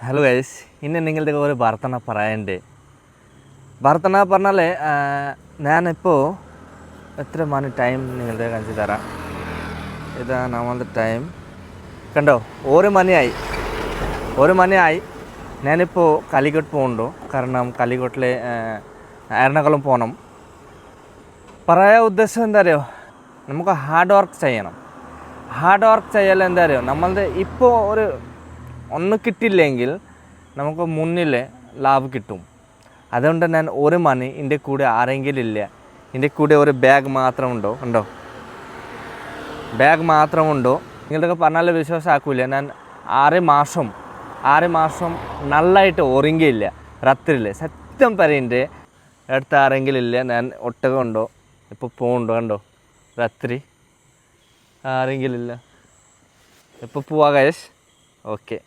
Hello guys, ഇന്ന് നിങ്ങളുടെ ഒരു വർത്തന പറയണ്ട്. വർത്തന പറഞ്ഞാൽ ഞാനിപ്പോൾ എത്ര മണി ടൈം നിങ്ങളുടെ കാണിച്ചു തരാം. ഇതാ നമ്മളുടെ ടൈം കണ്ടോ, 1 മണിയായി. ഞാനിപ്പോൾ കാലിക്കട്ട് പോകുന്നുണ്ടോ, കാരണം കാലിക്കട്ടിൽ എറണാകുളം പോകണം. പറയാൻ ഉദ്ദേശം എന്താ അറിയോ, നമുക്ക് ഹാർഡ് വർക്ക് ചെയ്യണം. ഹാർഡ് വർക്ക് ചെയ്യാൻ എന്താ അറിയോ, നമ്മളുടെ ഇപ്പോൾ ഒന്ന് കിട്ടിയില്ലെങ്കിൽ നമുക്ക് മുന്നിൽ ലാഭം കിട്ടും. അതുകൊണ്ട് ഞാൻ 1 മണി എൻ്റെ കൂടെ ആരെങ്കിലും ഇല്ല, എൻ്റെ കൂടെ ഒരു ബാഗ് മാത്രമുണ്ടോ, ബാഗ് മാത്രമുണ്ടോ. നിങ്ങളുടെയൊക്കെ പറഞ്ഞാൽ വിശ്വാസമാക്കില്ല. ഞാൻ 6 മാസം നല്ലതായിട്ട് ഉറങ്ങിയില്ല രാത്രിയിൽ. സത്യം പറയുന്നത് അടുത്ത ആരെങ്കിലും ഇല്ല. ഞാൻ ഒട്ടകം ഉണ്ടോ ഇപ്പോൾ പോകുന്നുണ്ടോ, കണ്ടോ രാത്രി ആരെങ്കിലും ഇല്ല. എപ്പോൾ പോവാ ഗൈസ്? ഓക്കെ.